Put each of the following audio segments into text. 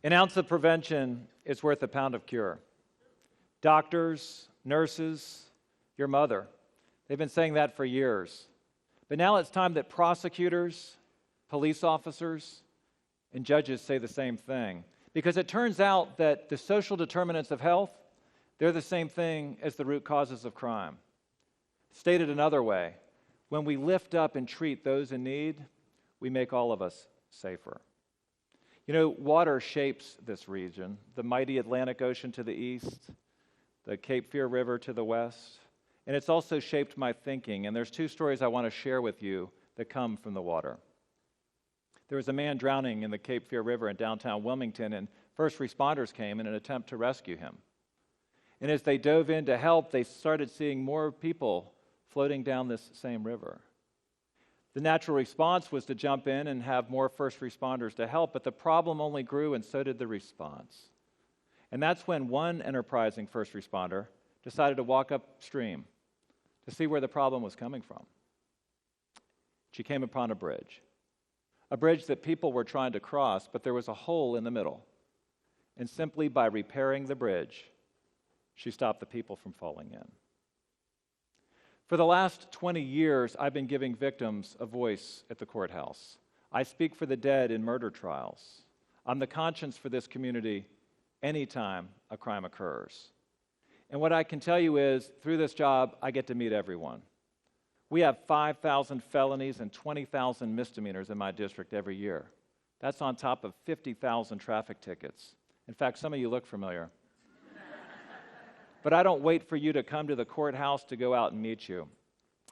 An ounce of prevention is worth a pound of cure. Doctors, nurses, your mother, they've been saying that for years. But now it's time that prosecutors, police officers, and judges say the same thing. Because it turns out that the social determinants of health, they're the same thing as the root causes of crime. Stated another way, when we lift up and treat those in need, we make all of us safer. You know, water shapes this region, the mighty Atlantic Ocean to the east, the Cape Fear River to the west, and it's also shaped my thinking. And there's two stories I want to share with you that come from the water. There was a man drowning in the Cape Fear River in downtown Wilmington, and first responders came in an attempt to rescue him. And as they dove in to help, they started seeing more people floating down this same river. The natural response was to jump in and have more first responders to help, but the problem only grew and so did the response. And that's when one enterprising first responder decided to walk upstream to see where the problem was coming from. She came upon a bridge that people were trying to cross, but there was a hole in the middle. And simply by repairing the bridge, she stopped the people from falling in. For the last 20 years, I've been giving victims a voice at the courthouse. I speak for the dead in murder trials. I'm the conscience for this community anytime a crime occurs. And what I can tell you is, through this job, I get to meet everyone. We have 5,000 felonies and 20,000 misdemeanors in my district every year. That's on top of 50,000 traffic tickets. In fact, some of you look familiar. But I don't wait for you to come to the courthouse to go out and meet you.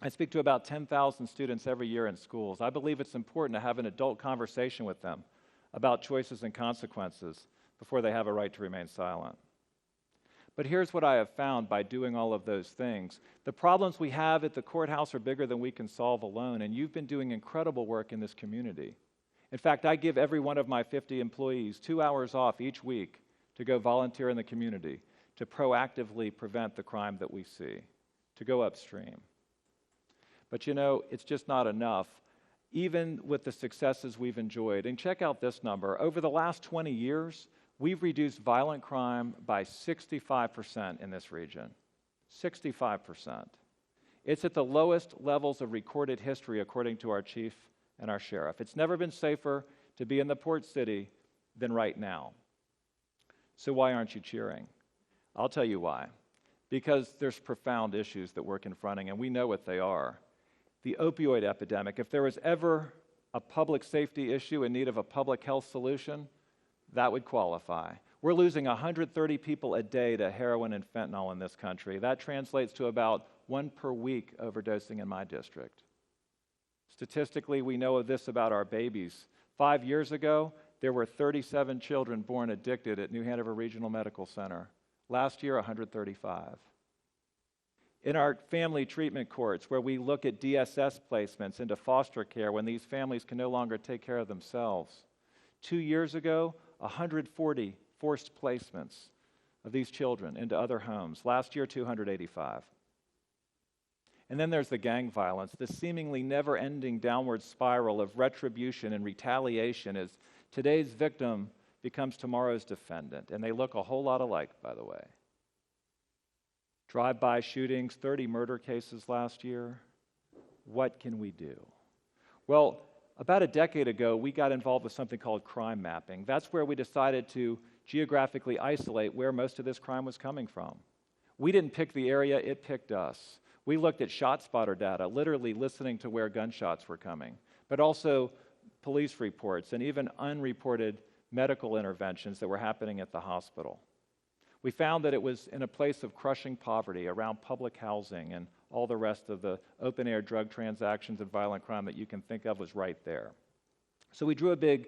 I speak to about 10,000 students every year in schools. I believe it's important to have an adult conversation with them about choices and consequences before they have a right to remain silent. But here's what I have found by doing all of those things. The problems we have at the courthouse are bigger than we can solve alone, and you've been doing incredible work in this community. In fact, I give every one of my 50 employees 2 hours off each week to go volunteer in the community, to proactively prevent the crime that we see, to go upstream. But you know, it's just not enough, even with the successes we've enjoyed. And check out this number. Over the last 20 years, we've reduced violent crime by 65% in this region. 65%. It's at the lowest levels of recorded history, according to our chief and our sheriff. It's never been safer to be in the port city than right now. So why aren't you cheering? I'll tell you why. Because there's profound issues that we're confronting, and we know what they are. The opioid epidemic, if there was ever a public safety issue in need of a public health solution, that would qualify. We're losing 130 people a day to heroin and fentanyl in this country. That translates to about 1 per week overdosing in my district. Statistically, we know of this about our babies. 5 years ago, there were 37 children born addicted at New Hanover Regional Medical Center. Last year, 135. In our family treatment courts, where we look at DSS placements into foster care when these families can no longer take care of themselves. 2 years ago, 140 forced placements of these children into other homes. Last year, 285. And then there's the gang violence, the seemingly never-ending downward spiral of retribution and retaliation as today's victim becomes tomorrow's defendant. And they look a whole lot alike, by the way. Drive-by shootings, 30 murder cases last year. What can we do? Well, about a decade ago, we got involved with something called crime mapping. That's where we decided to geographically isolate where most of this crime was coming from. We didn't pick the area, it picked us. We looked at shot spotter data, literally listening to where gunshots were coming, but also police reports and even unreported medical interventions that were happening at the hospital. We found that it was in a place of crushing poverty around public housing, and all the rest of the open-air drug transactions and violent crime that you can think of was right there. So we drew a big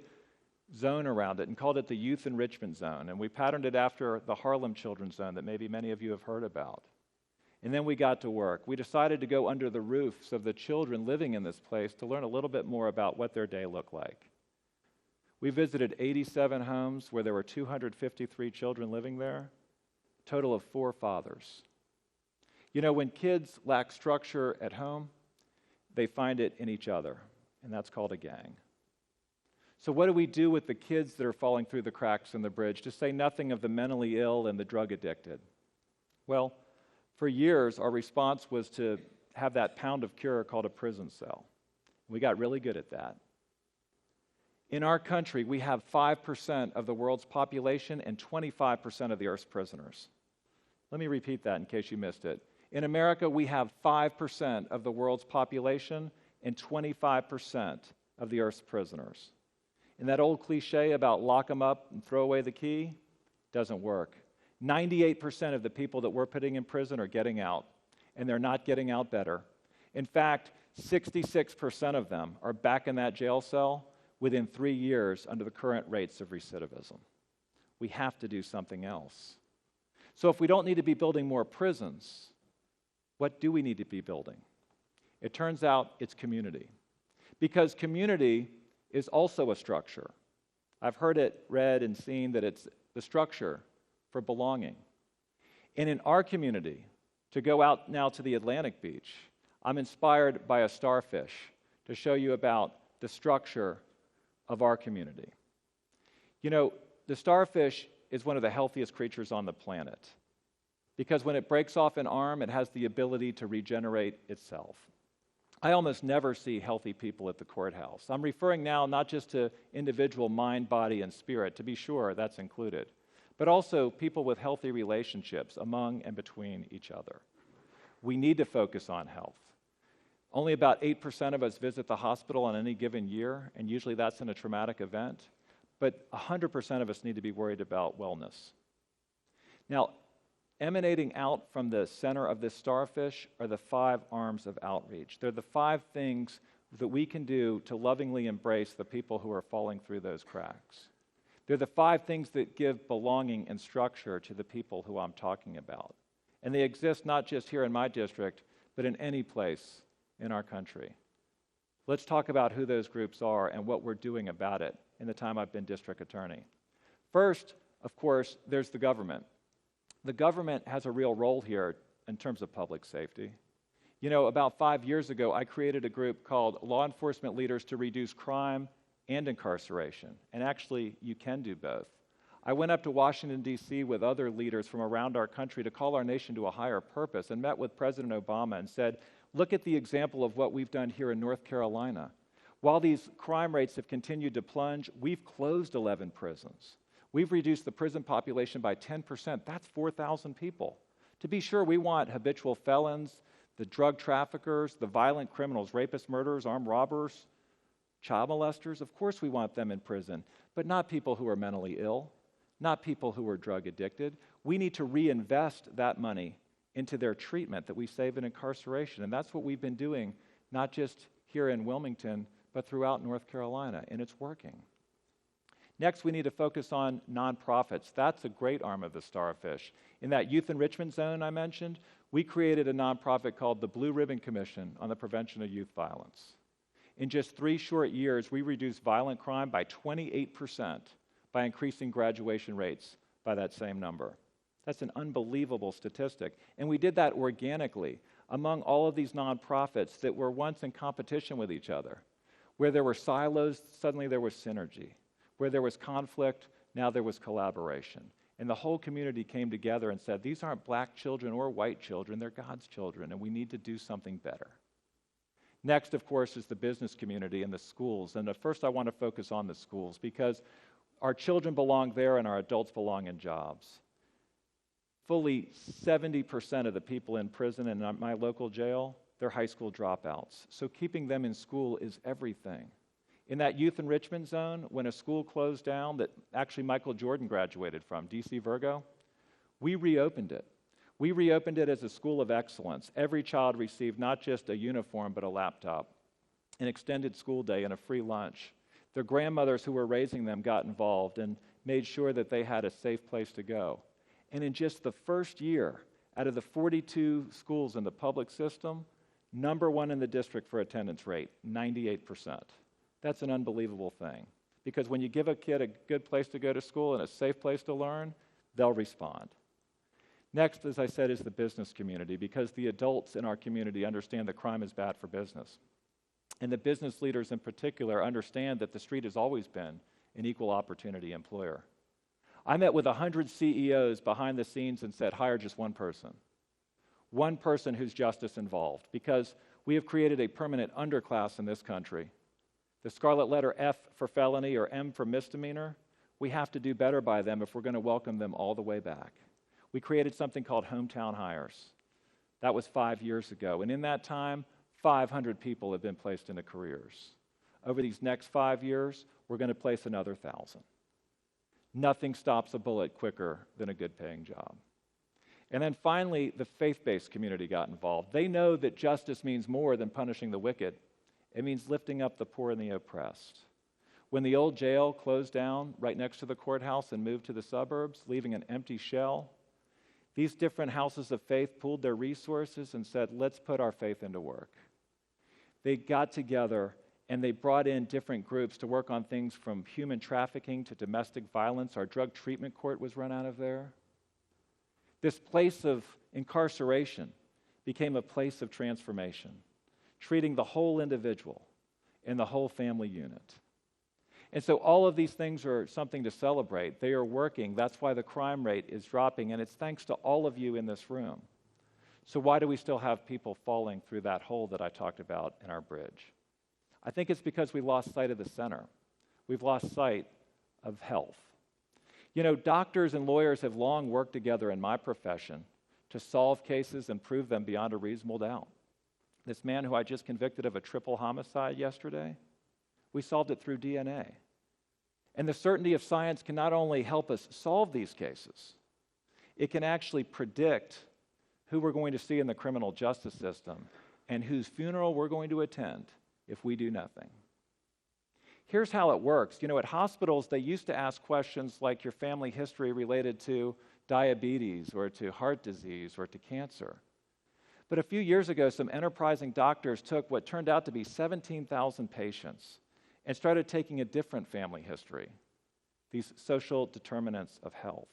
zone around it and called it the Youth Enrichment Zone, and we patterned it after the Harlem Children's Zone that maybe many of you have heard about. And then we got to work. We decided to go under the roofs of the children living in this place to learn a little bit more about what their day looked like. We visited 87 homes where there were 253 children living there, a total of 4 fathers. You know, when kids lack structure at home, they find it in each other, and that's called a gang. So what do we do with the kids that are falling through the cracks in the bridge, to say nothing of the mentally ill and the drug addicted? Well, for years, our response was to have that pound of cure called a prison cell. We got really good at that. In our country, we have 5% of the world's population and 25% of the Earth's prisoners. Let me repeat that in case you missed it. In America, we have 5% of the world's population and 25% of the Earth's prisoners. And that old cliche about lock them up and throw away the key doesn't work. 98% of the people that we're putting in prison are getting out, and they're not getting out better. In fact, 66% of them are back in that jail cell within 3 years under the current rates of recidivism. We have to do something else. So if we don't need to be building more prisons, what do we need to be building? It turns out it's community. Because community is also a structure. I've heard it read and seen that it's the structure for belonging. And in our community, to go out now to the Atlantic beach, I'm inspired by a starfish to show you about the structure of our community. You know, the starfish is one of the healthiest creatures on the planet because when it breaks off an arm, it has the ability to regenerate itself. I almost never see healthy people at the courthouse. I'm referring now not just to individual mind, body, and spirit, to be sure that's included, but also people with healthy relationships among and between each other. We need to focus on health. Only about 8% of us visit the hospital on any given year, and usually that's in a traumatic event, but 100% of us need to be worried about wellness. Now, emanating out from the center of this starfish are the 5 arms of outreach. They're the 5 things that we can do to lovingly embrace the people who are falling through those cracks. They're the 5 things that give belonging and structure to the people who I'm talking about. And they exist not just here in my district, but in any place in our country. Let's talk about who those groups are and what we're doing about it in the time I've been district attorney. First, of course, there's the government. The government has a real role here in terms of public safety. You know, about 5 years ago, I created a group called Law Enforcement Leaders to Reduce Crime and Incarceration. And actually, you can do both. I went up to Washington, D.C. with other leaders from around our country to call our nation to a higher purpose and met with President Obama and said, look at the example of what we've done here in North Carolina. While these crime rates have continued to plunge, we've closed 11 prisons. We've reduced the prison population by 10%. That's 4,000 people. To be sure, we want habitual felons, the drug traffickers, the violent criminals, rapists, murderers, armed robbers, child molesters. Of course we want them in prison, but not people who are mentally ill, not people who are drug addicted. We need to reinvest that money into their treatment that we save in incarceration. And that's what we've been doing, not just here in Wilmington, but throughout North Carolina, and it's working. Next, we need to focus on nonprofits. That's a great arm of the starfish. In that youth enrichment zone I mentioned, we created a nonprofit called the Blue Ribbon Commission on the Prevention of Youth Violence. In just 3 short years, we reduced violent crime by 28% by increasing graduation rates by that same number. That's an unbelievable statistic. And we did that organically among all of these nonprofits that were once in competition with each other. Where there were silos, suddenly there was synergy. Where there was conflict, now there was collaboration. And the whole community came together and said, these aren't black children or white children, they're God's children, and we need to do something better. Next, of course, is the business community and the schools. And at first I want to focus on the schools because our children belong there and our adults belong in jobs. Fully 70% of the people in prison in my local jail, they're high school dropouts. So keeping them in school is everything. In that youth enrichment zone, when a school closed down that actually Michael Jordan graduated from, DC Virgo, we reopened it. We reopened it as a school of excellence. Every child received not just a uniform, but a laptop, an extended school day, and a free lunch. Their grandmothers who were raising them got involved and made sure that they had a safe place to go. And in just the first year, out of the 42 schools in the public system, number 1 in the district for attendance rate, 98%. That's an unbelievable thing. Because when you give a kid a good place to go to school and a safe place to learn, they'll respond. Next, as I said, is the business community, because the adults in our community understand that crime is bad for business. And the business leaders in particular understand that the street has always been an equal opportunity employer. I met with 100 CEOs behind the scenes and said, hire just one person who's justice involved, because we have created a permanent underclass in this country. The scarlet letter F for felony or M for misdemeanor, we have to do better by them if we're going to welcome them all the way back. We created something called hometown hires. That was 5 years ago, and in that time, 500 people have been placed into careers. Over these next 5 years, we're going to place another 1,000. Nothing stops a bullet quicker than a good-paying job. And then finally, the faith-based community got involved. They know that justice means more than punishing the wicked. It means lifting up the poor and the oppressed. When the old jail closed down right next to the courthouse and moved to the suburbs, leaving an empty shell, these different houses of faith pooled their resources and said, let's put our faith into work. They got together and they brought in different groups to work on things from human trafficking to domestic violence. Our drug treatment court was run out of there. This place of incarceration became a place of transformation, treating the whole individual and the whole family unit. And so all of these things are something to celebrate. They are working. That's why the crime rate is dropping, and it's thanks to all of you in this room. So why do we still have people falling through that hole that I talked about in our bridge? I think it's because we lost sight of the center. We've lost sight of health. You know, doctors and lawyers have long worked together in my profession to solve cases and prove them beyond a reasonable doubt. This man who I just convicted of a triple homicide yesterday, we solved it through DNA. And the certainty of science can not only help us solve these cases, it can actually predict who we're going to see in the criminal justice system and whose funeral we're going to attend if we do nothing. Here's how it works. You know, at hospitals, they used to ask questions like your family history related to diabetes or to heart disease or to cancer. But a few years ago, some enterprising doctors took what turned out to be 17,000 patients and started taking a different family history, these social determinants of health.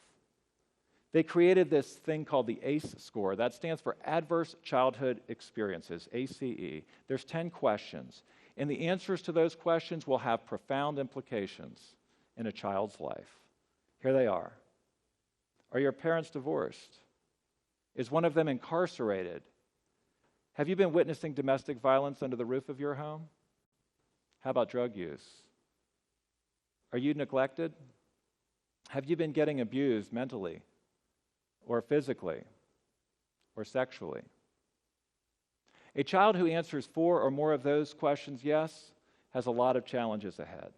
They created this thing called the ACE score. That stands for Adverse Childhood Experiences, ACE. There's 10 questions, and the answers to those questions will have profound implications in a child's life. Here they are. Are your parents divorced? Is one of them incarcerated? Have you been witnessing domestic violence under the roof of your home? How about drug use? Are you neglected? Have you been getting abused mentally or physically or sexually? A child who answers 4 or more of those questions yes has a lot of challenges ahead.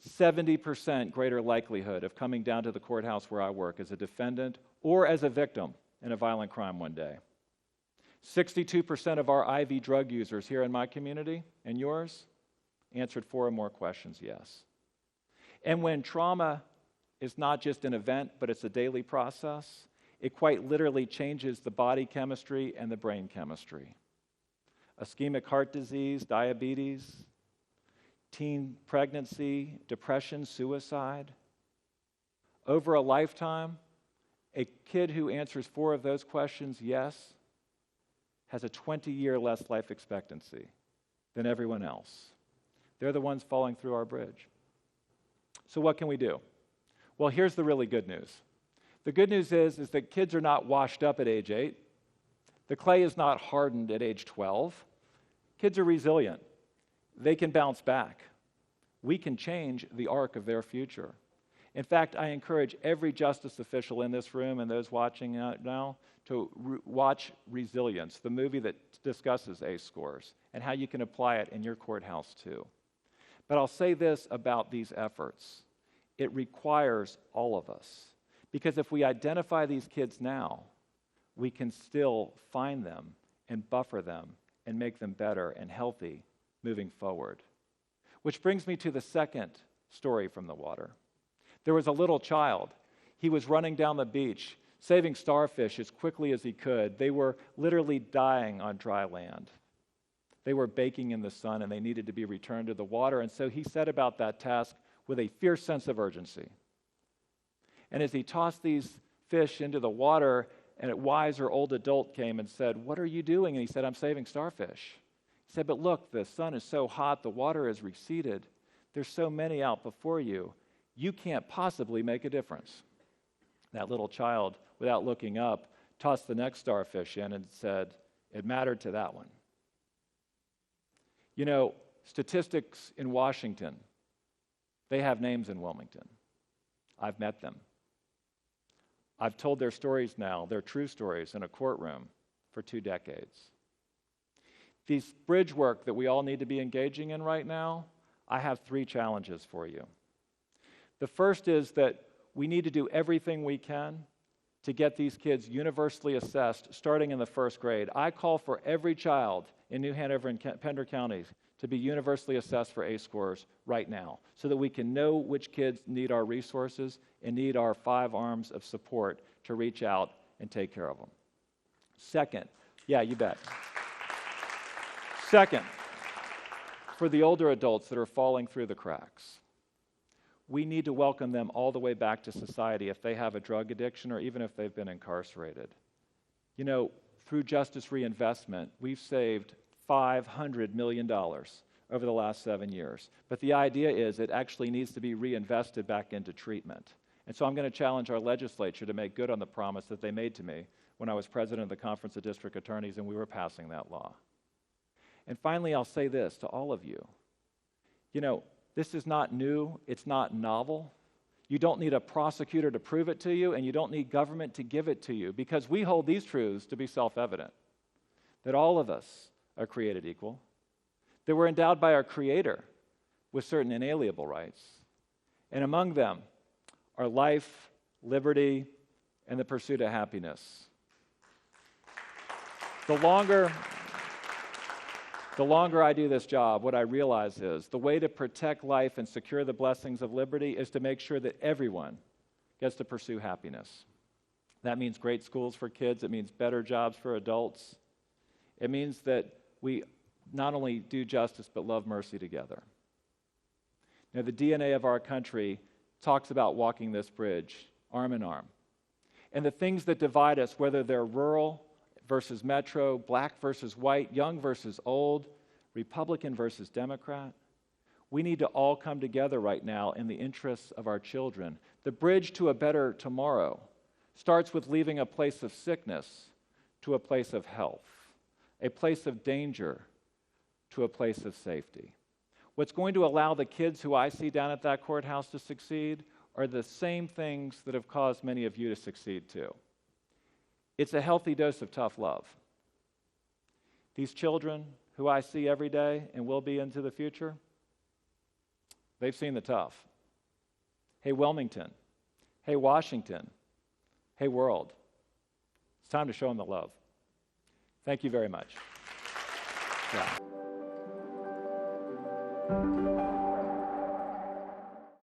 70% greater likelihood of coming down to the courthouse where I work as a defendant or as a victim in a violent crime one day. 62% of our IV drug users here in my community and yours answered 4 or more questions yes. And when trauma is not just an event, but it's a daily process, it quite literally changes the body chemistry and the brain chemistry. Ischemic heart disease, diabetes, teen pregnancy, depression, suicide. Over a lifetime, a kid who answers 4 of those questions yes has a 20-year less life expectancy than everyone else. They're the ones falling through our bridge. So what can we do? Well, here's the really good news. The good news is that kids are not washed up at age 8. The clay is not hardened at age 12. Kids are resilient. They can bounce back. We can change the arc of their future. In fact, I encourage every justice official in this room and those watching now to watch Resilience, the movie that discusses ACE scores and how you can apply it in your courthouse too. But I'll say this about these efforts. It requires all of us. Because if we identify these kids now, we can still find them and buffer them and make them better and healthy moving forward. Which brings me to the second story from the water. There was a little child. He was running down the beach, saving starfish as quickly as he could. They were literally dying on dry land. They were baking in the sun and they needed to be returned to the water. And so he set about that task with a fierce sense of urgency. And as he tossed these fish into the water, and a wiser old adult came and said, "What are you doing?" And he said, "I'm saving starfish." He said, but look, the sun is so hot, the water has receded. There's so many out before you. You can't possibly make a difference. That little child, without looking up, tossed the next starfish in and said, it mattered to that one. You know, statistics in Washington, they have names in Wilmington. I've met them. I've told their stories now, their true stories, in a courtroom for 2 decades. These bridge work that we all need to be engaging in right now, I have 3 challenges for you. The first is that we need to do everything we can to get these kids universally assessed starting in the 1st grade. I call for every child in New Hanover and Pender Counties to be universally assessed for ACE scores right now so that we can know which kids need our resources and need our 5 arms of support to reach out and take care of them. Second, yeah, you bet. Second, for the older adults that are falling through the cracks, we need to welcome them all the way back to society if they have a drug addiction or even if they've been incarcerated. You know, through justice reinvestment, we've saved $500 million over the last 7 years. But the idea is it actually needs to be reinvested back into treatment. And so I'm going to challenge our legislature to make good on the promise that they made to me when I was president of the Conference of District Attorneys and we were passing that law. And finally, I'll say this to all of you. You know, this is not new. It's not novel. You don't need a prosecutor to prove it to you, and you don't need government to give it to you, because we hold these truths to be self-evident, that all of us are created equal, that we're endowed by our Creator with certain inalienable rights, and among them are life, liberty, and the pursuit of happiness. The longer I do this job, what I realize is the way to protect life and secure the blessings of liberty is to make sure that everyone gets to pursue happiness. That means great schools for kids. It means better jobs for adults. It means that we not only do justice but love mercy together. Now, the DNA of our country talks about walking this bridge arm in arm. And the things that divide us, whether they're rural versus metro, black versus white, young versus old, Republican versus Democrat, we need to all come together right now in the interests of our children. The bridge to a better tomorrow starts with leaving a place of sickness to a place of health, a place of danger to a place of safety. What's going to allow the kids who I see down at that courthouse to succeed are the same things that have caused many of you to succeed too. It's a healthy dose of tough love. These children who I see every day and will be into the future, they've seen the tough. Hey, Wilmington. Hey, Washington. Hey, world. It's time to show them the love. Thank you very much. Yeah.